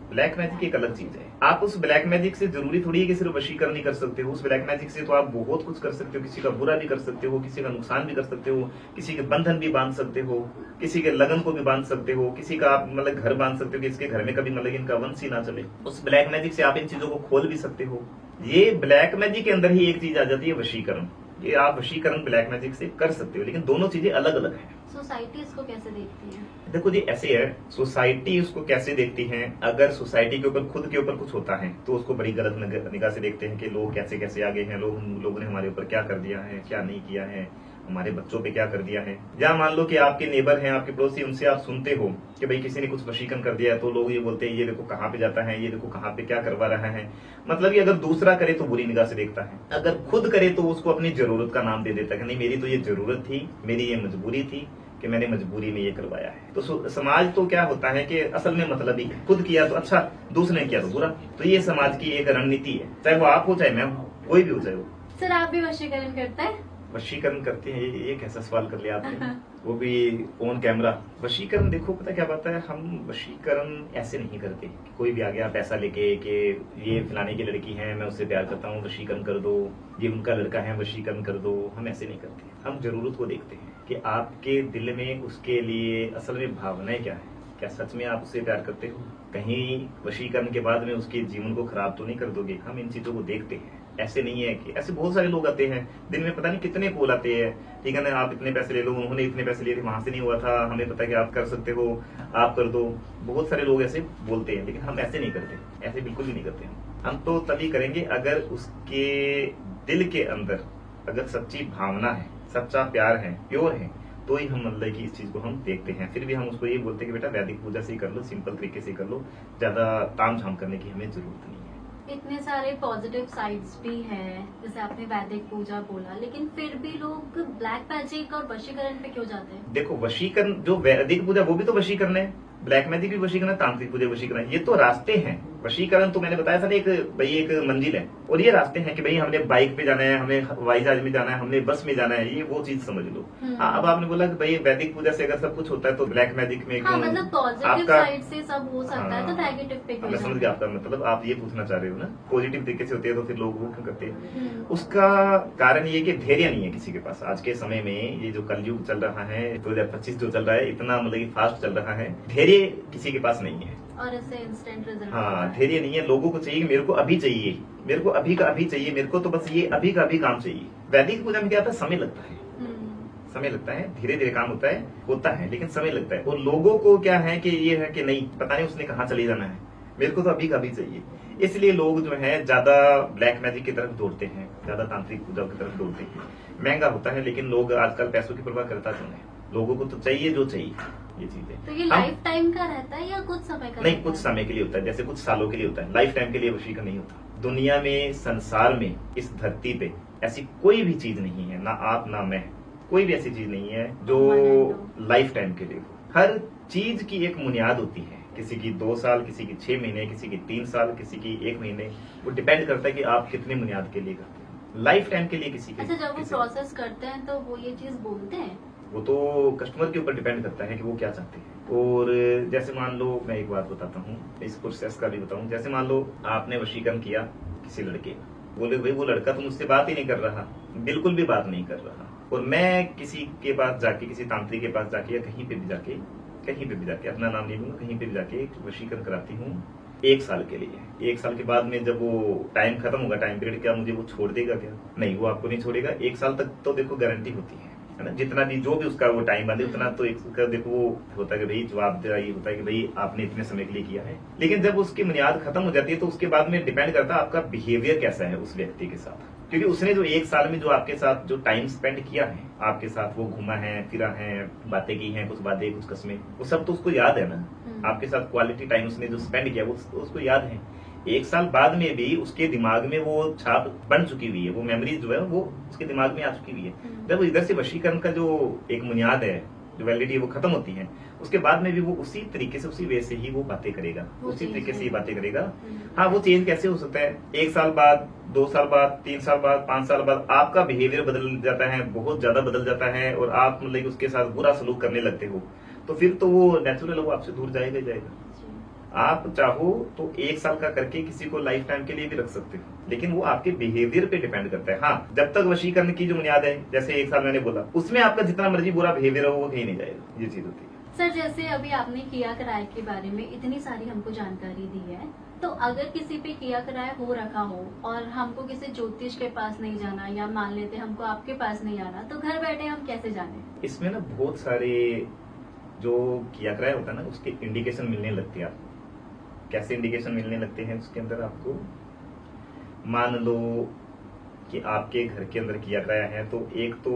ब्लैक मैजिक एक अलग चीज है। आप उस ब्लैक मैजिक से जरूरी थोड़ी है कि सिर्फ वशीकरण ही कर सकते हो। उस ब्लैक मैजिक से तो आप बहुत कुछ कर सकते हो। किसी का बुरा भी कर सकते हो, किसी का नुकसान भी कर सकते हो, किसी के बंधन भी बांध सकते हो, किसी के लगन को भी बांध सकते हो, किसी का आप मतलब घर बांध सकते हो कि इसके घर में कभी मतलब इनका वंश ही ना चले। उस ब्लैक मैजिक से आप इन चीजों को खोल भी सकते हो। ये ब्लैक मैजिक के अंदर ही एक चीज आ जाती है, वशीकरण। ये आप वशीकरण ब्लैक मैजिक से कर सकते हो, लेकिन दोनों चीजें अलग अलग है। सोसाइटी इसको कैसे देखती है? देखो जी ऐसे है, सोसाइटी उसको कैसे देखती है। अगर सोसाइटी के ऊपर खुद के ऊपर कुछ होता है तो उसको बड़ी गलत निगाह से देखते हैं कि लोग कैसे कैसे आगे हैं, लोगों ने हमारे ऊपर क्या कर दिया है, क्या नहीं किया है, हमारे बच्चों पे क्या कर दिया है। या मान लो कि आपके नेबर हैं, आपके पड़ोसी, उनसे आप सुनते हो कि भाई किसी ने कुछ वशीकरण कर दिया है, तो लोग ये बोलते हैं ये देखो कहाँ पे जाता है, ये देखो कहाँ पे क्या करवा रहा है। मतलब ये अगर दूसरा करे तो बुरी निगाह से देखता है, अगर खुद करे तो उसको अपनी जरूरत का नाम दे देता है कि नहीं मेरी तो ये जरूरत थी, मेरी ये मजबूरी थी कि मैंने मजबूरी में ये करवाया है। तो समाज तो क्या होता है कि असल में मतलब ही खुद किया तो अच्छा, दूसरे ने किया तो बुरा। तो ये समाज की एक रणनीति है, चाहे वो आप हो चाहे मैं हूँ, कोई भी हो चाहे वो। सर आप भी वशीकरण करते हैं? वशीकरण करते हैं, ये कैसा सवाल कर लिया आपने, वो भी ऑन कैमरा। वशीकरण देखो पता क्या बात है, हम वशीकरण ऐसे नहीं करते कि कोई भी आ गया पैसा लेके कि ये फलाने की लड़की है, मैं उससे प्यार करता हूँ, वशीकरण कर दो, ये उनका लड़का है, वशीकरण कर दो। हम ऐसे नहीं करते। हम जरूरत को देखते हैं कि आपके दिल में उसके लिए असल में भावनाएं क्या है, क्या सच में आप उससे प्यार करते हो? कहीं वशीकरण के बाद में उसके जीवन को खराब तो नहीं कर दोगे? हम इन चीजों को देखते हैं। ऐसे नहीं है कि ऐसे बहुत सारे लोग आते हैं, दिन में पता नहीं कितने कॉल आते हैं, ठीक है ना, आप इतने पैसे ले लो, उन्होंने इतने पैसे लिए थे, वहां से नहीं हुआ था, हमें पता है कि आप कर सकते हो, आप कर दो। बहुत सारे लोग ऐसे बोलते हैं, लेकिन हम ऐसे नहीं करते, ऐसे बिल्कुल भी नहीं करते। हम तो तभी करेंगे अगर उसके दिल के अंदर अगर सच्ची भावना है, सच्चा प्यार है, प्योर है, तो ही हम मतलब कि इस चीज को हम देखते हैं। फिर भी हम उसको ये बोलते हैं कि बेटा वैदिक पूजा से ही कर लो, सिंपल तरीके से कर लो, ज्यादा ताम झाम करने की हमें जरूरत नहीं है। इतने सारे पॉजिटिव साइड्स भी हैं, जैसे आपने वैदिक पूजा बोला, लेकिन फिर भी लोग ब्लैक मैजिक और वशीकरण पे क्यों जाते हैं? देखो वशीकरण, जो वैदिक पूजा वो भी तो वशीकरण है, ब्लैक मैजिक भी वशीकरण है, तांत्रिक पूजा वशीकरण है, ये तो रास्ते हैं। वशीकरण तो मैंने बताया था ना, एक भाई एक मंजिल है, और ये रास्ते हैं कि भाई हमने बाइक पे जाना है, हमें हवाई जहाज में जाना है, हमने बस में जाना है, ये वो चीज समझ लो। हाँ, अब आपने बोला कि भाई वैदिक पूजा से अगर सब कुछ होता है तो ब्लैक मैजिक में हाँ, मतलब पॉजिटिव आपका साइड से सब हो सकता है, तो नेगेटिव पे क्यों मैं समझ जाना? गया आपका मतलब, आप ये पूछना चाह रहे हो ना, पॉजिटिव तरीके से होते हैं तो फिर लोग वो क्यों करते हैं। हम्म। उसका कारण ये कि धैर्य नहीं है किसी के पास। आज के समय में ये जो कलयुग चल रहा है, 2025 जो चल रहा है, इतना मतलब कि फास्ट चल रहा है, धैर्य किसी के पास नहीं है। और इससे इंस्टेंट रिजल्ट। हाँ, धैर्य नहीं है। लोगों को चाहिए कि मेरे को अभी चाहिए, मेरे को अभी का अभी चाहिए, मेरे को तो बस ये अभी का अभी काम चाहिए। वैदिक पूजा में क्या था, समय लगता है, समय लगता है, धीरे धीरे काम होता है, लेकिन समय लगता है। और लोगों को क्या है कि ये है कि नहीं पता नहीं उसने कहाँ चले जाना है, मेरे को तो अभी का अभी चाहिए। इसलिए लोग जो है ज्यादा ब्लैक मैजिक की तरफ दौड़ते हैं, ज्यादा तांत्रिक पूजा की तरफ दौड़ते हैं। महंगा होता है, लेकिन लोग आजकल पैसों की परवाह करता क्यों है? लोगों को तो चाहिए जो चाहिए, ये चीज है। तो ये लाइफ टाइम का रहता है या कुछ समय का? नहीं, कुछ समय के लिए होता है, जैसे कुछ सालों के लिए होता है, लाइफ टाइम के लिए वशीकरण नहीं होता। दुनिया में, संसार में, इस धरती पे ऐसी कोई भी चीज नहीं है, ना आप ना मैं, कोई भी ऐसी चीज नहीं है जो लाइफ टाइम के लिए हो। हर चीज की एक बुनियाद होती है, किसी की 2 साल, किसी की 6 महीने, किसी की 3 साल, किसी की 1 महीने। वो डिपेंड करता है कि आप कितने बुनियाद के लिए करते हैं। लाइफ टाइम के लिए किसी के। अच्छा, जब वो प्रोसेस करते हैं तो वो ये चीज बोलते हैं? वो तो कस्टमर के ऊपर डिपेंड करता है कि वो क्या चाहते हैं। और जैसे मान लो, मैं एक बात बताता हूँ, इस प्रोसेस का भी बताऊँ। जैसे मान लो आपने वशीकरण किया किसी लड़के, बोले भाई वो लड़का तो मुझसे बात ही नहीं कर रहा, बिल्कुल भी बात नहीं कर रहा, और मैं किसी के पास जाके, किसी तांत्रिक के पास जाके, या कहीं पे भी जाके, अपना नाम नहीं लूंगा, कहीं पे भी जाके वशीकरण कराती हूँ। 1 साल के लिए। 1 साल के बाद में जब वो टाइम खत्म होगा, टाइम पीरियड, क्या मुझे वो छोड़ देगा क्या? नहीं, वो आपको नहीं छोड़ेगा। 1 साल तक तो देखो गारंटी होती है ना, जितना भी जो भी उसका वो टाइम बांधे उतना तो उसका देखो वो होता है कि भाई जवाबदारी होता है कि भाई आपने इतने समय के लिए किया है। लेकिन जब उसकी बुनियाद खत्म हो जाती है तो उसके बाद में डिपेंड करता है आपका बिहेवियर कैसा है उस व्यक्ति के साथ। क्योंकि उसने जो 1 साल में जो आपके साथ जो टाइम स्पेंड किया है, आपके साथ वो घूमा है, फिरा है, बातें की हैं, कुछ बातें, कुछ कस्में, वो सब तो उसको याद है ना। आपके साथ क्वालिटी टाइम उसने जो स्पेंड किया वो उसको याद है। 1 साल बाद में भी उसके दिमाग में वो छाप बन चुकी हुई है, वो मेमोरीज जो है वो उसके दिमाग में आ चुकी हुई है। जब इधर से वशीकरण का जो एक बुनियाद है, जो वैलिडिटी है, वो खत्म होती है, उसके बाद में भी वो उसी तरीके से, उसी वे से ही वो बातें करेगा, उसी तरीके से ही बातें करेगा। हाँ, वो चेंज कैसे हो सकता है? 1 साल बाद, 2 साल बाद, 3 साल बाद, 5 साल बाद आपका बिहेवियर बदल जाता है, बहुत ज्यादा बदल जाता है, और आप मतलब उसके साथ बुरा सलूक करने लगते हो, तो फिर तो वो नेचुरल वो आपसे दूर जाएगा ही जाएगा। आप चाहो तो 1 साल का करके किसी को लाइफ टाइम के लिए भी रख सकते हो, लेकिन वो आपके बिहेवियर पे डिपेंड करता है। हाँ, जब तक वशीकरण की जो बुनियाद है, जैसे 1 साल मैंने बोला, उसमें आपका जितना मर्जी बुरा बिहेवियर हो वो कहीं नहीं जाएगा। ये चीज होती है। सर, जैसे अभी आपने किया कराए के बारे में इतनी सारी हमको जानकारी दी है, तो अगर किसी पे किया कराए हो रखा हो और हमको किसी ज्योतिष के पास नहीं जाना, या मान लेते हमको आपके पास नहीं आना, तो घर बैठे हम कैसे जाने? इसमें ना बहुत सारे जो किया कराया होता है ना, उसके इंडिकेशन मिलने लगते हैं आपको। कैसे इंडिकेशन मिलने लगते हैं उसके अंदर आपको? मान लो कि आपके घर के अंदर किया कराया है, तो एक तो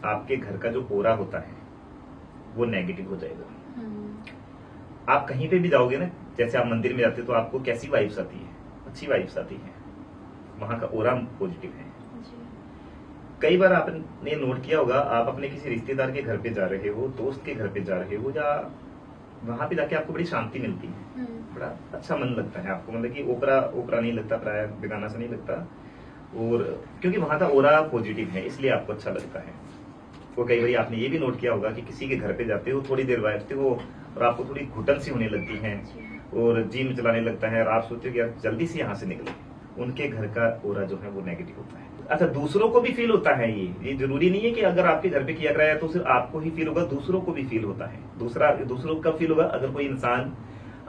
आपके घर का जो ओरा होता है वो नेगेटिव हो जाएगा। आप कहीं पे भी जाओगे ना, जैसे आप मंदिर में जाते हो तो आपको कैसी वाइब्स आती है? अच्छी वाइब्स आती है, वहां का ओरा पॉजिटिव है। कई बार आपने नोट किया होगा, आप अपने किसी रिश्तेदार के घर पे जा रहे हो, दोस्त के घर पे जा रहे हो, या वहां पे जाके आपको बड़ी शांति मिलती है, बड़ा अच्छा मन लगता है आपको, मतलब कि ओपरा ओपरा नहीं लगता, प्राय बेगाना सा नहीं लगता, और क्योंकि वहां का ओरा पॉजिटिव है इसलिए आपको अच्छा लगता है। वो कई बार आपने ये भी नोट किया होगा कि किसी के घर पे जाते हो, थोड़ी देर बैठते हो और आपको थोड़ी घुटन सी होने लगती है और जी में चलाने लगता है, और आप सोचते हो कि यार जल्दी से यहाँ से निकले। उनके घर का ओरा जो है वो नेगेटिव होता है। अच्छा, दूसरों को भी फील होता है। ये जरूरी नहीं है कि अगर आपके घर पे किया कराया है तो सिर्फ आपको ही फील होगा, दूसरों को भी फील होता है। दूसरों का फील होगा, अगर कोई इंसान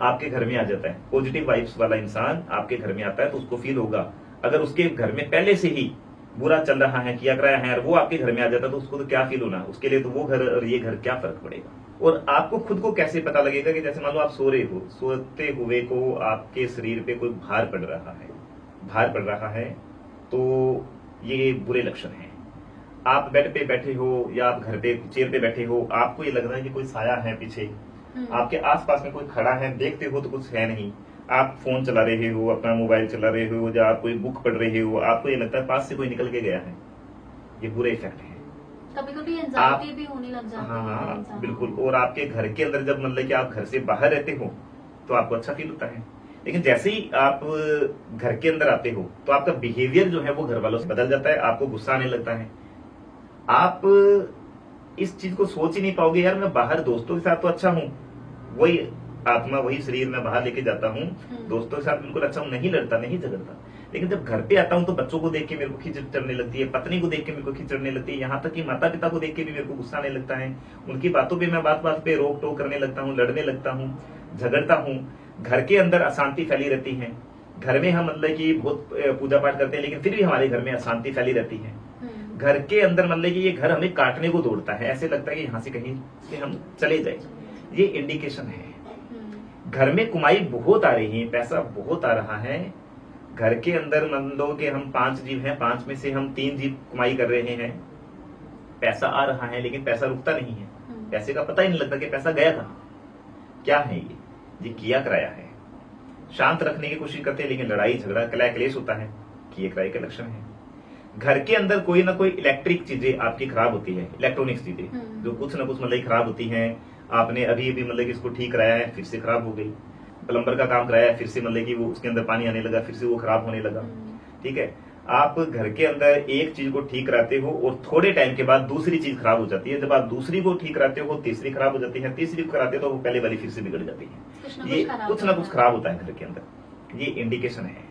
आपके घर में आ जाता है, पॉजिटिव वाइब्स वाला इंसान आपके घर में आता है तो उसको फील होगा। अगर उसके घर में पहले से ही बुरा चल रहा है, किया कराया है, और वो आपके घर में आ जाता है तो उसको तो क्या फील होना, उसके लिए तो वो घर और ये घर क्या फर्क पड़ेगा। और आपको खुद को कैसे पता लगेगा कि जैसे मान लो आप सो रहे हो, सोते हुए को आपके शरीर पे कोई भार पड़ रहा है, तो ये बुरे लक्षण हैं। आप बेड पे बैठे हो या आप घर पे चेयर पे बैठे हो, आपको ये लग रहा है कि कोई साया है पीछे, आपके आसपास में कोई खड़ा है, देखते हो तो कुछ है नहीं, आप फोन चला रहे हो, अपना मोबाइल चला रहे हो, या आप कोई बुक पढ़ रहे हो, आपको ये लगता है पास से कोई निकल के गया है, ये बुरे इफेक्ट है। कभी-कभी एंजाइटी भी होने लग जाती है। हाँ, बिल्कुल। और आपके घर के अंदर जब मतलब कि आप घर से बाहर रहते हो तो आपको अच्छा फील होता है, लेकिन जैसे ही आप घर के अंदर आते हो तो आपका बिहेवियर जो है वो घर वालों से बदल जाता है, आपको गुस्सा आने लगता है। आप इस चीज को सोच ही नहीं पाओगे, यार मैं बाहर दोस्तों के साथ तो अच्छा हूँ, वही आत्मा वही शरीर मैं बाहर लेके जाता हूँ, दोस्तों के साथ बिल्कुल अच्छा हूँ, नहीं लड़ता नहीं झगड़ता, लेकिन जब घर पे आता हूँ तो बच्चों को देख के मेरे को खिचड़ चढ़ने लगती है, पत्नी को देख के मेरे को खिचड़ चढ़ने लगती है, यहाँ तक कि माता पिता को देख के भी मेरे को गुस्सा आने लगता है, उनकी बातों पे मैं बात बात पे रोक टोक करने लगता हूँ, लड़ने लगता हूँ, झगड़ता हूँ। घर के अंदर अशांति फैली रहती है। घर में हम मतलब कि बहुत पूजा पाठ करते हैं, लेकिन फिर भी हमारे घर में अशांति फैली रहती है। घर के अंदर मतलब कि ये घर हमें काटने को दौड़ता है, ऐसे लगता है कि यहाँ से कहीं से हम चले जाए। ये इंडिकेशन है। घर में कमाई बहुत आ रही है, पैसा बहुत आ रहा है। घर के अंदर मान लो कि हम 5 जीव हैं, 5 में से हम 3 जीव कमाई कर रहे हैं, पैसा आ रहा है लेकिन पैसा रुकता नहीं है, पैसे का पता ही नहीं लगता कि पैसा गया कहाँ। क्या है ये किया कराया है। शांत रखने की कोशिश करते हैं लेकिन लड़ाई झगड़ा कलह क्लेश होता है, किए कराए के लक्षण है। घर के अंदर कोई ना कोई इलेक्ट्रिक चीजें आपकी खराब होती है, इलेक्ट्रॉनिक्स चीजें जो कुछ ना कुछ मतलब खराब होती हैं। आपने अभी मतलब कि इसको ठीक कराया है, फिर से खराब हो गई। प्लम्बर का काम कराया है, फिर से मतलब कि वो उसके अंदर पानी आने लगा, फिर से वो खराब होने लगा। ठीक है, आप घर के अंदर एक चीज को ठीक कराते हो और थोड़े टाइम के बाद दूसरी चीज खराब हो जाती है। जब आप दूसरी को ठीक कराते हो तीसरी खराब हो जाती है, तीसरी को कराते हो तो वो पहले वाली फिर से बिगड़ जाती है। ये कुछ ना कुछ खराब होता है घर के अंदर, ये इंडिकेशन है।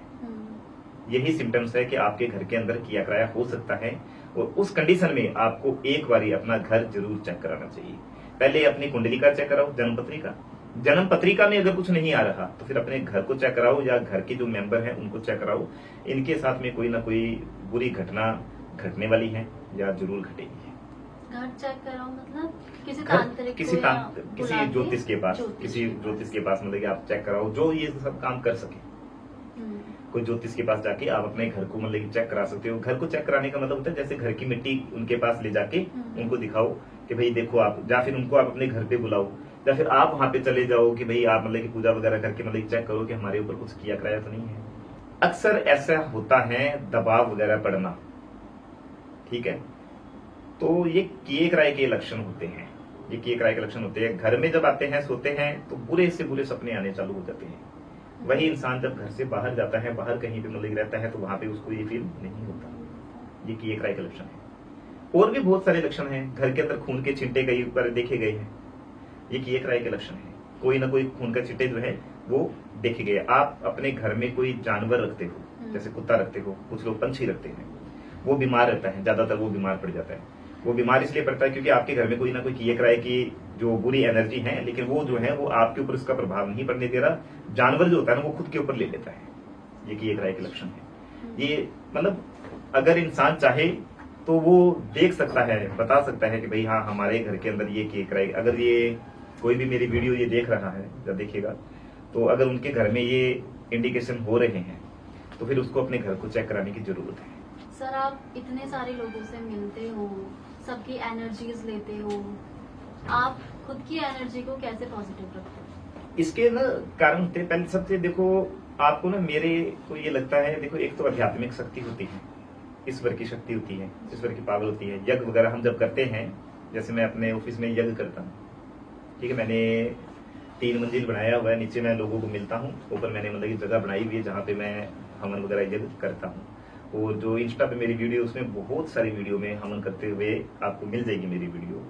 यही सिम्टम्स है कि आपके घर के अंदर किया कराया हो सकता है। और उस कंडीशन में आपको एक बारी अपना घर जरूर चेक कराना चाहिए। पहले अपनी कुंडली का चेक कराओ, जन्मपत्री का, जन्म पत्रिका में अगर कुछ नहीं आ रहा तो फिर अपने घर को चेक कराओ या घर के जो मेंबर हैं उनको चेक कराओ, इनके साथ में कोई ना कोई बुरी घटना घटने वाली है या जरूर घटेगी। घर चेक कराओ मतलब किसी तांत्रिक किसी को या किसी बुला के? ज्योतिष के पास, किसी के ज्योतिष के पास, मतलब कि आप चेक कराओ जो ये सब काम कर सके। हम्म, कोई ज्योतिष के पास जाके आप अपने घर को मतलब कि चेक करा सकते हो। घर को चेक कराने का मतलब होता है जैसे घर की मिट्टी उनके पास ले जाके उनको दिखाओ कि भाई देखो आप, या फिर उनको आप अपने घर पे बुलाओ, या फिर आप वहां पे चले जाओ कि भाई आप मतलब कि पूजा वगैरह करके मतलब चेक करो कि हमारे ऊपर कुछ किया कराया तो नहीं है। अक्सर ऐसा होता है दबाव वगैरह पड़ना, ठीक है, तो ये किए कराए के लक्षण होते हैं, ये किए कराए के लक्षण होते हैं। घर में जब आते हैं सोते हैं तो बुरे से बुरे सपने आने चालू हो जाते हैं। वही इंसान जब घर से बाहर जाता है, बाहर कहीं पे मतलब रहता है, तो वहां पे उसको ये फील नहीं होता। ये किए कराए के लक्षण है। और भी बहुत सारे लक्षण हैं। घर के अंदर खून के छिंटे कई बार देखे गए हैं, ये किए कराए के लक्षण है। कोई ना कोई खून का छिंटे जो है वो देखे गए। आप अपने घर में कोई जानवर रखते हो, जैसे कुत्ता रखते हो, कुछ लोग पंछी रखते हैं, वो बीमार रहता है, ज्यादातर वो बीमार पड़ जाता है। वो बीमार इसलिए पड़ता है क्योंकि आपके घर में कोई ना कोई किए कराए की जो बुरी एनर्जी है, लेकिन वो जो है वो आपके ऊपर उसका प्रभाव नहीं पड़ने दे रहा। जानवर जो होता है ना वो खुद के ऊपर ले लेता है। ये किए कराए के लक्षण है। ये मतलब अगर इंसान चाहे तो वो देख सकता है, बता सकता है कि भाई हाँ हमारे घर के अंदर ये किए कराए। अगर ये कोई भी मेरी वीडियो ये देख रहा है या देखेगा, तो अगर उनके घर में ये इंडिकेशन हो रहे हैं तो फिर उसको अपने घर को चेक कराने की जरूरत है। सर आप इतने सारे लोगों से मिलते हो, सबकी एनर्जीज लेते हो, आप खुद की एनर्जी को कैसे पॉजिटिव रखते हो? इसके ना कारण होते हैं। पहले सबसे देखो, आपको ना मेरे को ये लगता है, देखो एक तो आध्यात्मिक शक्ति होती है, ईश्वर की शक्ति होती है, ईश्वर की पावर होती है। यज्ञ वगैरह हम जब करते हैं, जैसे मैं अपने ऑफिस में यज्ञ करता हूँ, ठीक है, मैंने 3 मंजिल बनाया हुआ है, नीचे मैं लोगों को मिलता हूँ, ऊपर मैंने मतलब की जगह बनाई हुई है जहाँ पे मैं हवन वगैरह यज्ञ करता हूँ। और जो इंस्टा पे मेरी वीडियो, उसमें बहुत सारी वीडियो में हवन करते हुए आपको मिल जाएगी मेरी वीडियो।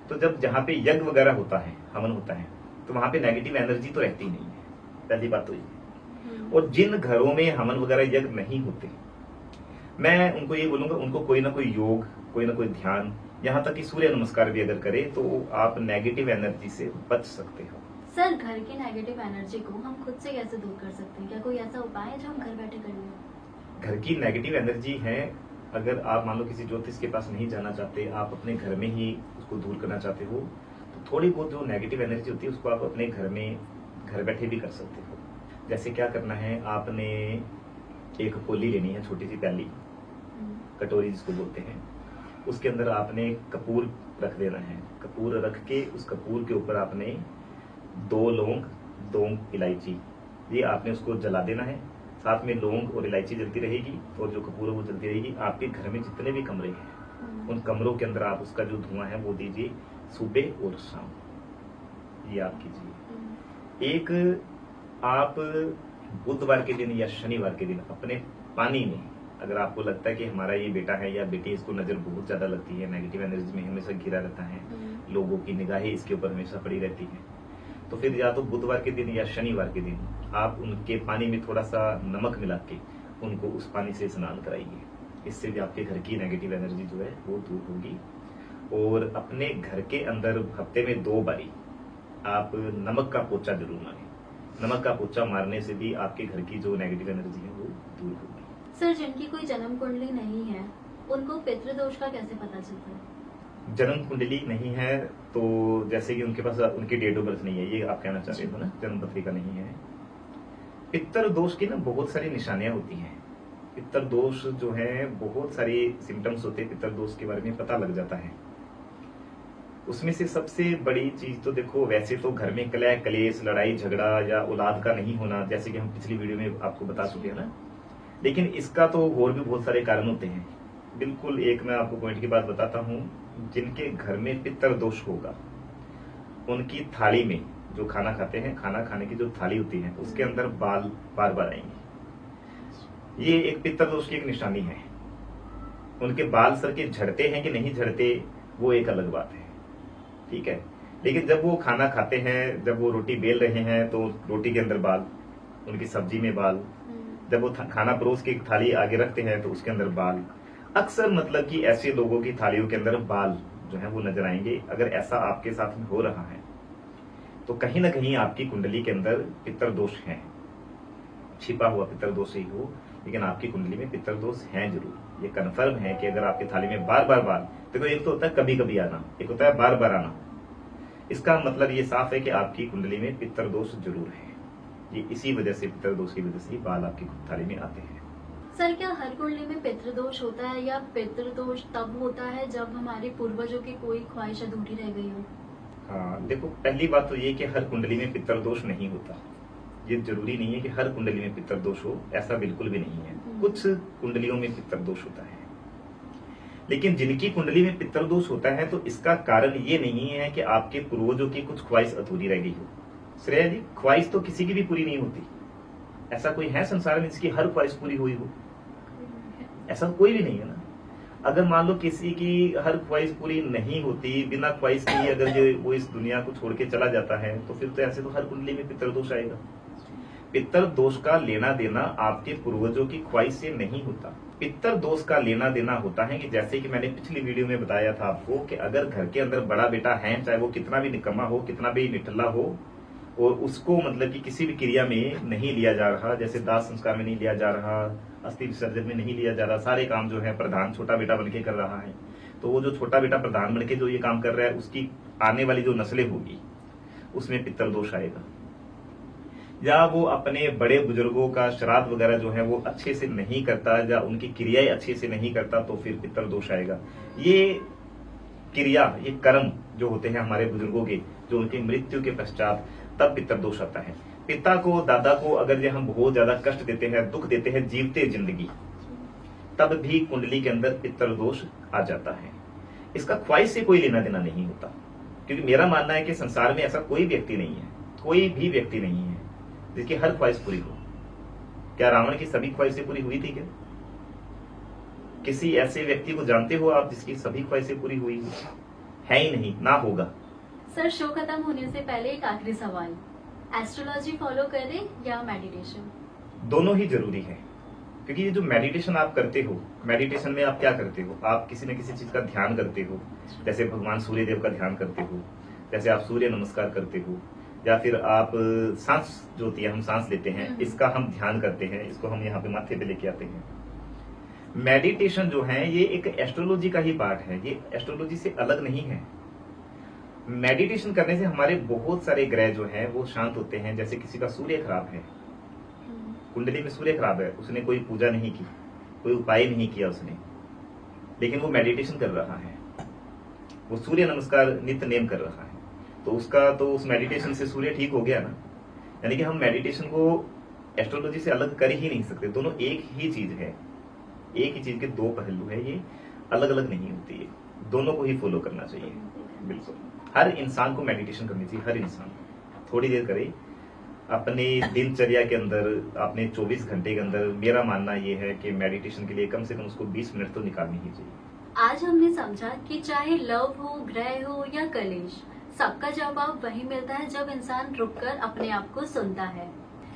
तो जब जहाँ पे यज्ञ वगैरह होता है, हवन होता है, तो वहां पे नेगेटिव एनर्जी तो रहती नहीं है, पहली बात तो ये। और जिन घरों में हवन वगैरह यज्ञ नहीं होते, मैं उनको ये बोलूंगा, उनको कोई ना कोई योग, कोई ना कोई ध्यान, यहाँ तक कि सूर्य नमस्कार भी अगर करे तो आप नेगेटिव एनर्जी से बच सकते हो। सर घर की नेगेटिव एनर्जी को हम खुद से कैसे दूर कर सकते हैं? क्या कोई ऐसा उपाय है जो हम घर बैठे कर लें? घर की नेगेटिव एनर्जी है, अगर आप मान लो किसी ज्योतिष के पास नहीं जाना चाहते, आप अपने घर में ही उसको दूर करना चाहते हो, तो थोड़ी बहुत जो नेगेटिव एनर्जी होती है उसको आप अपने घर में घर बैठे भी कर सकते हो। जैसे क्या करना है, आपने एक कोली लेनी है, छोटी सी प्याली, कटोरी जिसको बोलते हैं, उसके अंदर आपने कपूर रख देना है। कपूर रख के उस कपूर के ऊपर आपने 2 लौंग, 2 इलायची, ये आपने उसको जला देना है। साथ में लौंग और इलायची जलती रहेगी और जो कपूर है वो जलती रहेगी। आपके घर में जितने भी कमरे हैं उन कमरों के अंदर आप उसका जो धुआं है वो दीजिए सुबह और शाम, ये आप कीजिए। एक आप बुधवार के दिन या शनिवार के दिन अपने पानी में, अगर आपको लगता है कि हमारा ये बेटा है या बेटी, इसको नजर बहुत ज्यादा लगती है, नेगेटिव एनर्जी में हमेशा घिरा रहता है, लोगों की निगाहें इसके ऊपर हमेशा पड़ी रहती है, तो फिर या तो बुधवार के दिन या शनिवार के दिन आप उनके पानी में थोड़ा सा नमक मिला के उनको उस पानी से स्नान कराइए। इससे भी आपके घर की नेगेटिव एनर्जी जो है वो दूर होगी। और अपने घर के अंदर हफ्ते में 2 बारी आप नमक का पोछा जरूर मारें। नमक का पोछा मारने से भी आपके घर की जो नेगेटिव एनर्जी है वो दूर होगी। सर जिनकी कोई जन्म कुंडली नहीं है उनको पितृदोष का कैसे पता चलता है? जन्म कुंडली नहीं है तो जैसे कि उनके पास उनकी डेट ऑफ बर्थ नहीं है, ये आप कहना चाह रहे हो ना, जन्म पत्रिका नहीं है। पितर दोष की ना बहुत सारी निशानियां होती हैं। पितर दोष जो है बहुत सारी सिम्टम्स होते हैं, पितर दोष के बारे में पता लग जाता है। उसमें से सबसे बड़ी चीज तो देखो, वैसे तो घर में कलह कलेश, लड़ाई झगड़ा या औलाद का नहीं होना, जैसे कि हम पिछली वीडियो में आपको बता चुके हैं ना, लेकिन इसका तो और भी बहुत सारे कारण होते हैं। बिल्कुल एक मैं आपको पॉइंट की बात बताता हूँ, जिनके घर में पितर दोष होगा उनकी थाली में जो खाना खाते हैं, खाना खाने की जो थाली होती है उसके अंदर बाल बार बार आएंगे। ये एक पितर दोष की एक निशानी है। उनके बाल सर के झड़ते हैं कि नहीं झड़ते वो एक अलग बात है, ठीक है, लेकिन जब वो खाना खाते हैं, जब वो रोटी बेल रहे हैं तो रोटी के अंदर बाल, उनकी सब्जी में बाल, जब वो खाना परोस के थाली आगे रखते हैं तो उसके अंदर बाल। अक्सर मतलब कि ऐसे लोगों की थालियों के अंदर बाल जो है वो नजर आएंगे। अगर ऐसा आपके साथ में हो रहा है तो कहीं ना कहीं आपकी कुंडली के अंदर पितर दोष हैं, छिपा हुआ पितर दोष ही हो, लेकिन आपकी कुंडली में पितर दोष हैं जरूर। ये कन्फर्म है कि अगर आपकी थाली में बार बार देखो, एक तो होता है कभी कभी आना, एक होता है बार बार आना। इसका मतलब ये साफ है कि आपकी कुंडली में पितर दोष जरूर है। ये इसी वजह से, पितर दोष की वजह से बाल आपकी थाली में आते हैं। सर, क्या हर कुंडली में पितृदोष होता है या पितृदोष तब होता है जब हमारे पूर्वजों की कोई ख्वाहिश अधूरी रह गई हो? हाँ, देखो, पहली बात तो ये कि हर कुंडली में पितर दोष नहीं होता। ये जरूरी नहीं है कि हर कुंडली में पितर दोष हो, ऐसा बिल्कुल भी नहीं है। कुछ कुंडलियों में पितर दोष होता है, लेकिन जिनकी कुंडली में पितर दोष होता है तो इसका कारण ये नहीं है कि आपके पूर्वजों की कुछ ख्वाहिश अधूरी रह गई हो। श्रेया जी, ख्वाहिश तो किसी की भी पूरी नहीं होती। ऐसा कोई है संसार में जिसकी हर ख्वाहिश पूरी हुई हो? ऐसा कोई भी नहीं है ना। अगर मान लो किसी की हर ख्वाहिश पूरी नहीं होती, बिना ख्वाहिश के अगर जो वो इस दुनिया को छोड़ के चला जाता है, तो फिर तो ऐसे तो हर कुंडली में पितर दोष आएगा। पितर दोष का लेना देना आपके पूर्वजों की ख्वाहिश से नहीं होता। पितर दोष का लेना देना होता है कि जैसे कि मैंने पिछली वीडियो में बताया था आपको कि अगर घर के अंदर बड़ा बेटा है, चाहे वो कितना भी निकम्मा हो, कितना भी निठल्ला हो, और उसको मतलब कि किसी भी क्रिया में नहीं लिया जा रहा, जैसे दाह संस्कार में नहीं लिया जा रहा, अस्थि विसर्जन में नहीं लिया जा रहा, सारे काम जो है प्रधान छोटा बेटा बनके कर रहा है, तो वो जो छोटा बेटा प्रधान बनके जो ये काम कर रहा है, उसकी आने वाली जो नस्लें होगी उसमें पितर दोष आएगा। या वो अपने बड़े बुजुर्गों का श्राद्ध वगैरह जो है वो अच्छे से नहीं करता, या उनकी क्रियाएं अच्छे से नहीं करता, तो फिर पितर दोष आएगा। ये क्रिया, ये कर्म जो होते हैं हमारे बुजुर्गों के, जो उनकी मृत्यु के पश्चात, तब पितर दोष आता है। पिता को, दादा को अगर हम बहुत ज्यादा कष्ट देते हैं, दुख देते हैं जीवते जिंदगी, तब भी कुंडली के अंदर पितर दोष आ जाता है। इसका ख्वाहिश से कोई लेना देना नहीं होता, क्योंकि मेरा मानना है कि संसार में ऐसा कोई व्यक्ति नहीं है, कोई भी व्यक्ति नहीं है जिसकी हर ख्वाहिश पूरी हो। क्या रावण की सभी ख्वाहिशें पूरी हुई थी क्या? किसी ऐसे व्यक्ति को जानते हो आप जिसकी सभी ख्वाहिशें पूरी हुई हो? है ही नहीं, ना होगा। सर, शो खत्म होने से पहले एक आखिरी सवाल, एस्ट्रोलॉजी फॉलो करें या मेडिटेशन? दोनों ही जरूरी है, क्योंकि ये जो मेडिटेशन आप करते हो, मेडिटेशन में आप क्या करते हो? आप किसी न किसी चीज का ध्यान करते हो। जैसे भगवान सूर्य देव का ध्यान करते हो, जैसे आप सूर्य नमस्कार करते हो, या फिर आप सांस जो होती है, हम सांस लेते हैं, इसका हम ध्यान करते हैं, इसको हम यहाँ पे माथे पे लेके आते हैं। मेडिटेशन जो है ये एक एस्ट्रोलॉजी का ही पार्ट है, ये एस्ट्रोलॉजी से अलग नहीं है। मेडिटेशन करने से हमारे बहुत सारे ग्रह जो है वो शांत होते हैं। जैसे किसी का सूर्य खराब है, कुंडली में सूर्य खराब है, उसने कोई पूजा नहीं की, कोई उपाय नहीं किया उसने, लेकिन वो मेडिटेशन कर रहा है, वो सूर्य नमस्कार नित्य नेम कर रहा है, तो उसका तो उस मेडिटेशन से सूर्य ठीक हो गया ना। यानी कि हम मेडिटेशन को एस्ट्रोलॉजी से अलग कर ही नहीं सकते। दोनों एक ही चीज है, एक ही चीज के दो पहलू है, ये अलग अलग नहीं होती है। दोनों को ही फॉलो करना चाहिए। बिल्कुल, हर इंसान को मेडिटेशन करनी चाहिए, हर इंसान थोड़ी देर करे अपने दिनचर्या के अंदर, अपने 24 घंटे के अंदर। मेरा मानना ये है कि मेडिटेशन के लिए कम से कम उसको 20 मिनट तो निकालनी ही चाहिए। आज हमने समझा कि चाहे लव हो, ग्रह हो या कलेश, सबका जवाब वही मिलता है जब इंसान रुककर अपने आप को सुनता है।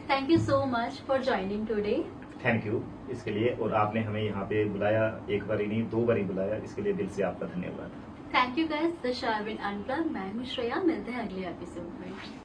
Thank you so much for joining today. Thank you इसके लिए, और आपने हमें यहाँ पे बुलाया, एक बार ही नहीं 2 बार ही बुलाया, इसके लिए दिल से आपका धन्यवाद। Thank you guys, the Sharvin unplug. मैं हूँ श्रेया, मिलते हैं अगले एपिसोड में।